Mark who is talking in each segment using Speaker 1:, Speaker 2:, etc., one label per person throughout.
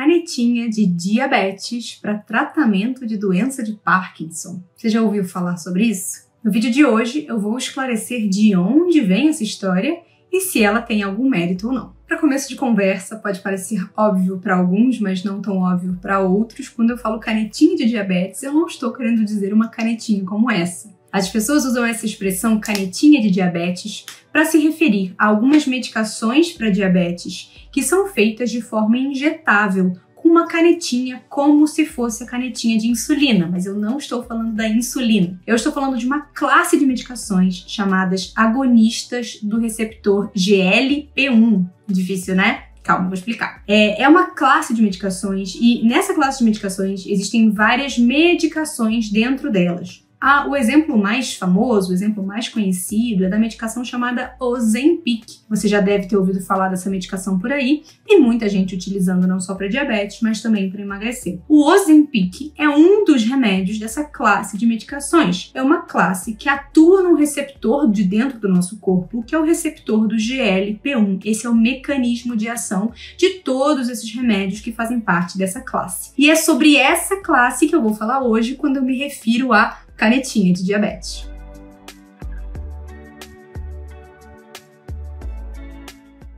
Speaker 1: canetinha de diabetes para tratamento de doença de Parkinson. Você já ouviu falar sobre isso? No vídeo de hoje eu vou esclarecer de onde vem essa história e se ela tem algum mérito ou não. Para começo de conversa, pode parecer óbvio para alguns, mas não tão óbvio para outros. Quando eu falo canetinha de diabetes, eu não estou querendo dizer uma canetinha como essa. As pessoas usam essa expressão canetinha de diabetes para se referir a algumas medicações para diabetes que são feitas de forma injetável, com uma canetinha como se fosse a canetinha de insulina, mas eu não estou falando da insulina. Eu estou falando de uma classe de medicações chamadas agonistas do receptor GLP-1. Difícil, né? Calma, vou explicar. É uma classe de medicações e nessa classe de medicações existem várias medicações dentro delas. O exemplo mais famoso, o exemplo mais conhecido é da medicação chamada Ozempic. Você já deve ter ouvido falar dessa medicação por aí. Tem muita gente utilizando não só para diabetes, mas também para emagrecer. O Ozempic é um dos remédios dessa classe de medicações. É uma classe que atua no receptor de dentro do nosso corpo, que é o receptor do GLP-1. Esse é o mecanismo de ação de todos esses remédios que fazem parte dessa classe. E é sobre essa classe que eu vou falar hoje quando eu me refiro a canetinha de diabetes.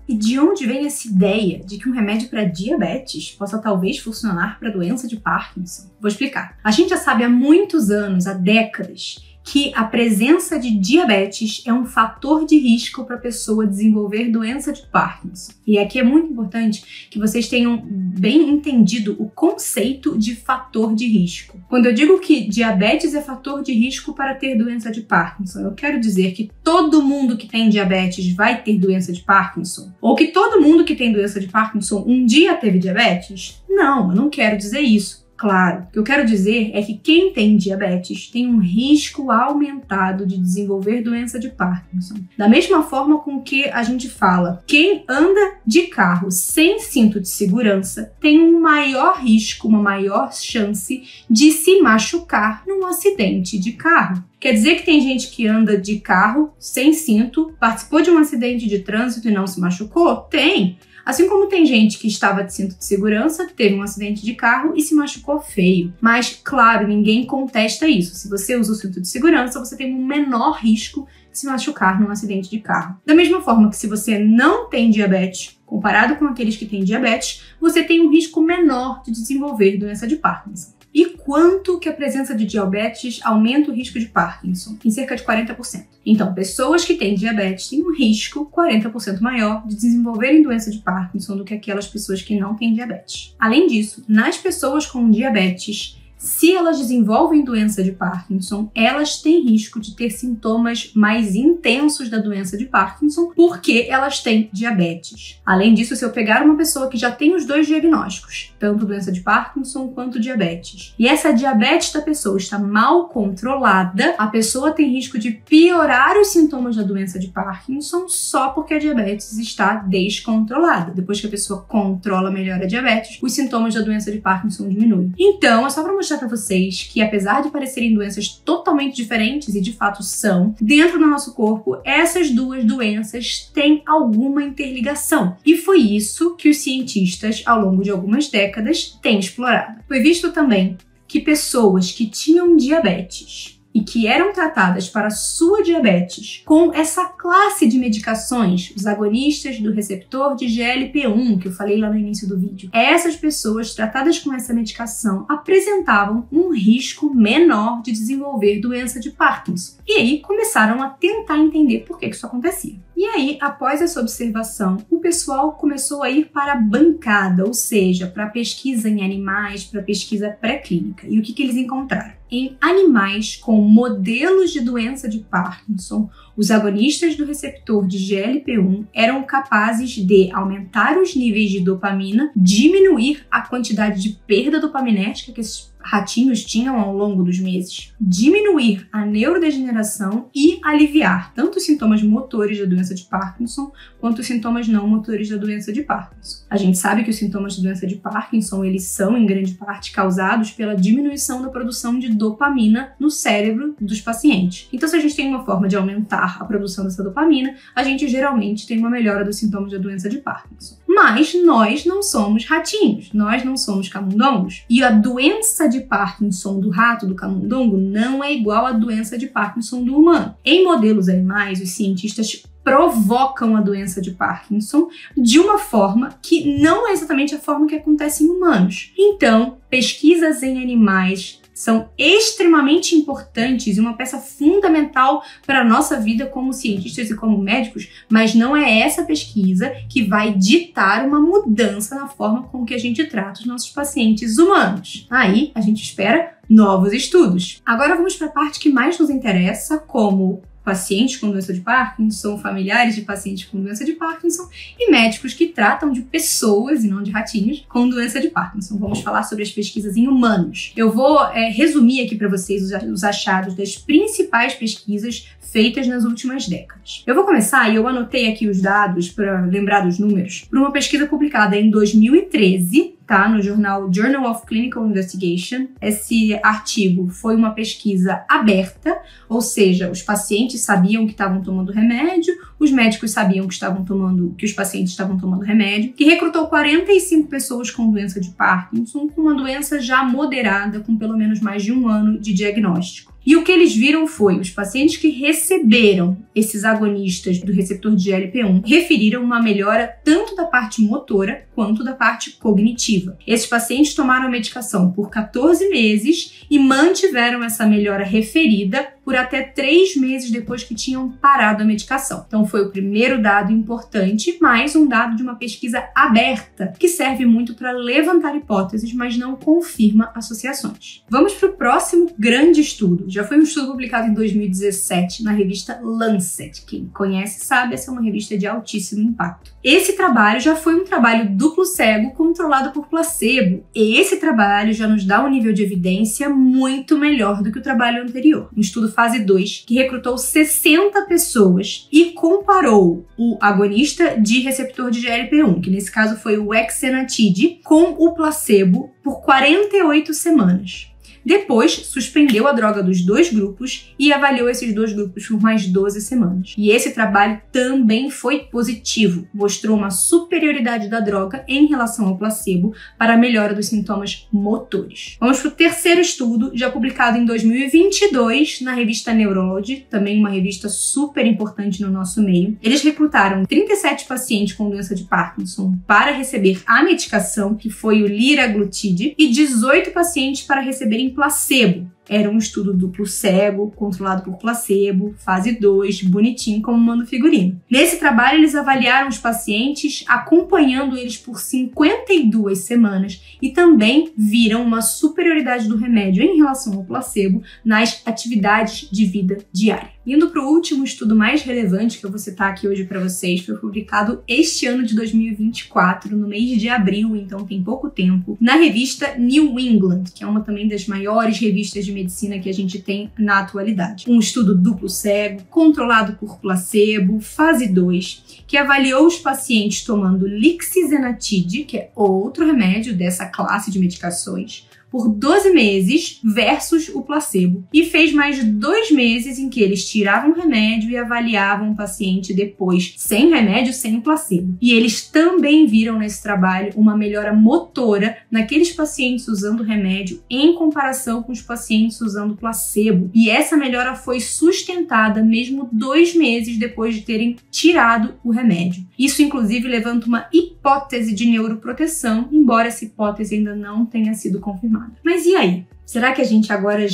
Speaker 1: E de onde vem essa ideia de que um remédio para diabetes possa talvez funcionar para a doença de Parkinson? Vou explicar. A gente já sabe há muitos anos, há décadas, que a presença de diabetes é um fator de risco para a pessoa desenvolver doença de Parkinson. E aqui é muito importante que vocês tenham bem entendido o conceito de fator de risco. Quando eu digo que diabetes é fator de risco para ter doença de Parkinson, eu quero dizer que todo mundo que tem diabetes vai ter doença de Parkinson? Ou que todo mundo que tem doença de Parkinson um dia teve diabetes? Não, eu não quero dizer isso. Claro, o que eu quero dizer é que quem tem diabetes tem um risco aumentado de desenvolver doença de Parkinson. Da mesma forma com que a gente fala, quem anda de carro sem cinto de segurança tem um maior risco, uma maior chance de se machucar num acidente de carro. Quer dizer que tem gente que anda de carro sem cinto, participou de um acidente de trânsito e não se machucou? Tem! Assim como tem gente que estava de cinto de segurança, teve um acidente de carro e se machucou feio. Mas, claro, ninguém contesta isso. Se você usa o cinto de segurança, você tem um menor risco de se machucar num acidente de carro. Da mesma forma que se você não tem diabetes, comparado com aqueles que têm diabetes, você tem um risco menor de desenvolver doença de Parkinson. E quanto que a presença de diabetes aumenta o risco de Parkinson? Em cerca de 40%. Então, pessoas que têm diabetes têm um risco 40% maior de desenvolverem doença de Parkinson do que aquelas pessoas que não têm diabetes. Além disso, nas pessoas com diabetes, se elas desenvolvem doença de Parkinson, elas têm risco de ter sintomas mais intensos da doença de Parkinson porque elas têm diabetes. Além disso, se eu pegar uma pessoa que já tem os dois diagnósticos, tanto doença de Parkinson quanto diabetes, e essa diabetes da pessoa está mal controlada, a pessoa tem risco de piorar os sintomas da doença de Parkinson só porque a diabetes está descontrolada. Depois que a pessoa controla melhor a diabetes, os sintomas da doença de Parkinson diminuem. Então, é só para mostrar para vocês que, apesar de parecerem doenças totalmente diferentes, e de fato são, dentro do nosso corpo, essas duas doenças têm alguma interligação. E foi isso que os cientistas, ao longo de algumas décadas, têm explorado. Foi visto também que pessoas que tinham diabetes e que eram tratadas para sua diabetes com essa classe de medicações, os agonistas do receptor de GLP-1, que eu falei lá no início do vídeo, essas pessoas tratadas com essa medicação apresentavam um risco menor de desenvolver doença de Parkinson. E aí começaram a tentar entender por que isso acontecia. E aí, após essa observação, o pessoal começou a ir para a bancada, ou seja, para pesquisa em animais, para pesquisa pré-clínica. E o que eles encontraram? Em animais com modelos de doença de Parkinson, os agonistas do receptor de GLP-1 eram capazes de aumentar os níveis de dopamina, diminuir a quantidade de perda dopaminética que esses ratinhos tinham ao longo dos meses, diminuir a neurodegeneração e aliviar tanto os sintomas motores da doença de Parkinson quanto os sintomas não motores da doença de Parkinson. A gente sabe que os sintomas da doença de Parkinson, eles são em grande parte causados pela diminuição da produção de dopamina no cérebro dos pacientes. Então, se a gente tem uma forma de aumentar a produção dessa dopamina, a gente geralmente tem uma melhora dos sintomas da doença de Parkinson. Mas nós não somos ratinhos, nós não somos camundongos. E a doença de Parkinson do rato, do camundongo, não é igual à doença de Parkinson do humano. Em modelos animais, os cientistas provocam a doença de Parkinson de uma forma que não é exatamente a forma que acontece em humanos. Então, pesquisas em animais são extremamente importantes e uma peça fundamental para a nossa vida como cientistas e como médicos, mas não é essa pesquisa que vai ditar uma mudança na forma com que a gente trata os nossos pacientes humanos. Aí a gente espera novos estudos. Agora vamos para a parte que mais nos interessa, como pacientes com doença de Parkinson, familiares de pacientes com doença de Parkinson e médicos que tratam de pessoas, e não de ratinhos, com doença de Parkinson. Vamos falar sobre as pesquisas em humanos. Eu vou resumir aqui para vocês os achados das principais pesquisas feitas nas últimas décadas. Eu vou começar, e eu anotei aqui os dados para lembrar dos números, por uma pesquisa publicada em 2013, tá? No jornal Journal of Clinical Investigation. Esse artigo foi uma pesquisa aberta, ou seja, os pacientes sabiam que estavam tomando remédio, os médicos sabiam que os pacientes estavam tomando remédio, que recrutou 45 pessoas com doença de Parkinson, com uma doença já moderada, com pelo menos mais de 1 ano de diagnóstico. E o que eles viram foi, os pacientes que receberam esses agonistas do receptor de GLP-1 referiram uma melhora tanto da parte motora quanto da parte cognitiva. Esses pacientes tomaram a medicação por 14 meses e mantiveram essa melhora referida por até 3 meses depois que tinham parado a medicação. Então foi o primeiro dado importante, mais um dado de uma pesquisa aberta, que serve muito para levantar hipóteses, mas não confirma associações. Vamos para o próximo grande estudo. Já foi um estudo publicado em 2017 na revista Lancet. Quem conhece sabe, essa é uma revista de altíssimo impacto. Esse trabalho já foi um trabalho duplo cego controlado por placebo. E esse trabalho já nos dá um nível de evidência muito melhor do que o trabalho anterior. Um estudo fase 2, que recrutou 60 pessoas e comparou o agonista de receptor de GLP-1, que nesse caso foi o exenatide, com o placebo por 48 semanas. Depois, suspendeu a droga dos 2 grupos e avaliou esses 2 grupos por mais 12 semanas. E esse trabalho também foi positivo, mostrou uma superioridade da droga em relação ao placebo para a melhora dos sintomas motores. Vamos para o terceiro estudo, já publicado em 2022 na revista Neurology, também uma revista super importante no nosso meio. Eles recrutaram 37 pacientes com doença de Parkinson para receber a medicação, que foi o liraglutide, e 18 pacientes para receberem placebo. Era um estudo duplo cego, controlado por placebo, fase 2, bonitinho como manda o figurino. Nesse trabalho, eles avaliaram os pacientes, acompanhando eles por 52 semanas e também viram uma superioridade do remédio em relação ao placebo nas atividades de vida diária. Indo para o último estudo mais relevante que eu vou citar aqui hoje para vocês, foi publicado este ano de 2024, no mês de abril, então tem pouco tempo, na revista New England, que é uma também das maiores revistas de medicina que a gente tem na atualidade. Um estudo duplo cego, controlado por placebo, fase 2, que avaliou os pacientes tomando lixisenatide, que é outro remédio dessa classe de medicações, por 12 meses versus o placebo. E fez mais 2 meses em que eles tiravam o remédio e avaliavam o paciente depois, sem remédio, sem placebo. E eles também viram nesse trabalho uma melhora motora naqueles pacientes usando remédio em comparação com os pacientes usando placebo. E essa melhora foi sustentada mesmo 2 meses depois de terem tirado o remédio. Isso, inclusive, levanta uma hipótese de neuroproteção, embora essa hipótese ainda não tenha sido confirmada. Mas e aí? Será que a gente agora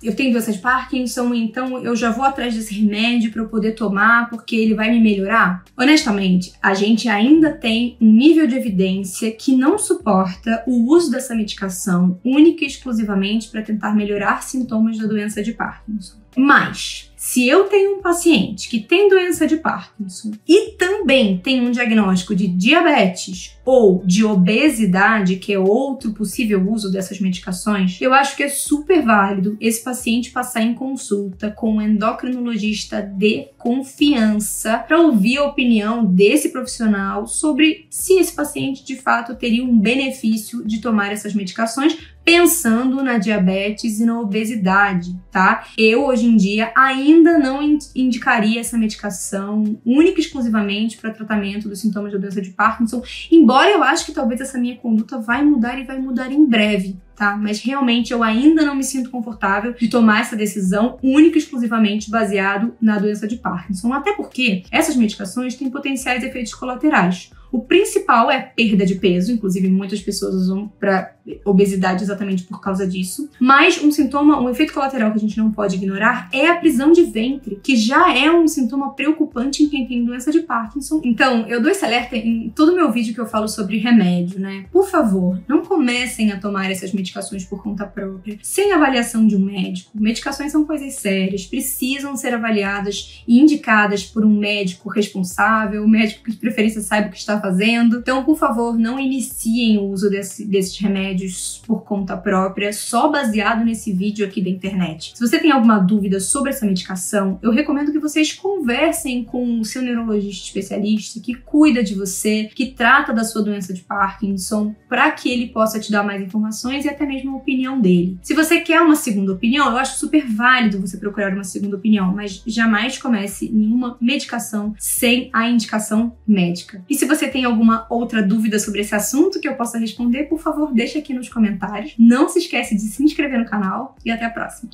Speaker 1: eu tenho doença de Parkinson, então eu já vou atrás desse remédio para eu poder tomar porque ele vai me melhorar? Honestamente, a gente ainda tem um nível de evidência que não suporta o uso dessa medicação única e exclusivamente para tentar melhorar sintomas da doença de Parkinson. Mas, se eu tenho um paciente que tem doença de Parkinson e também tem um diagnóstico de diabetes ou de obesidade, que é outro possível uso dessas medicações, eu acho que é super válido esse paciente passar em consulta com um endocrinologista de confiança para ouvir a opinião desse profissional sobre se esse paciente de fato teria um benefício de tomar essas medicações pensando na diabetes e na obesidade, tá? Eu, hoje em dia, ainda não indicaria essa medicação única e exclusivamente para tratamento dos sintomas da doença de Parkinson, embora eu acho que talvez essa minha conduta vai mudar e vai mudar em breve, tá? Mas realmente eu ainda não me sinto confortável de tomar essa decisão única e exclusivamente baseado na doença de Parkinson, até porque essas medicações têm potenciais efeitos colaterais. O principal é a perda de peso, inclusive muitas pessoas usam para obesidade exatamente por causa disso. Mas um efeito colateral que a gente não pode ignorar é a prisão de ventre, que já é um sintoma preocupante em quem tem doença de Parkinson. Então, eu dou esse alerta em todo o meu vídeo que eu falo sobre remédio, né? Por favor, não comecem a tomar essas medicações por conta própria, sem avaliação de um médico. Medicações são coisas sérias, precisam ser avaliadas e indicadas por um médico responsável, um médico que de preferência saiba o que está fazendo. Então, por favor, não iniciem o uso desses remédios por conta própria, só baseado nesse vídeo aqui da internet. Se você tem alguma dúvida sobre essa medicação, eu recomendo que vocês conversem com o seu neurologista especialista que cuida de você, que trata da sua doença de Parkinson, para que ele possa te dar mais informações e até mesmo a opinião dele. Se você quer uma segunda opinião, eu acho super válido você procurar uma segunda opinião, mas jamais comece nenhuma medicação sem a indicação médica. E se você tem alguma outra dúvida sobre esse assunto que eu possa responder, por favor, deixa aqui nos comentários. Não se esquece de se inscrever no canal e até a próxima.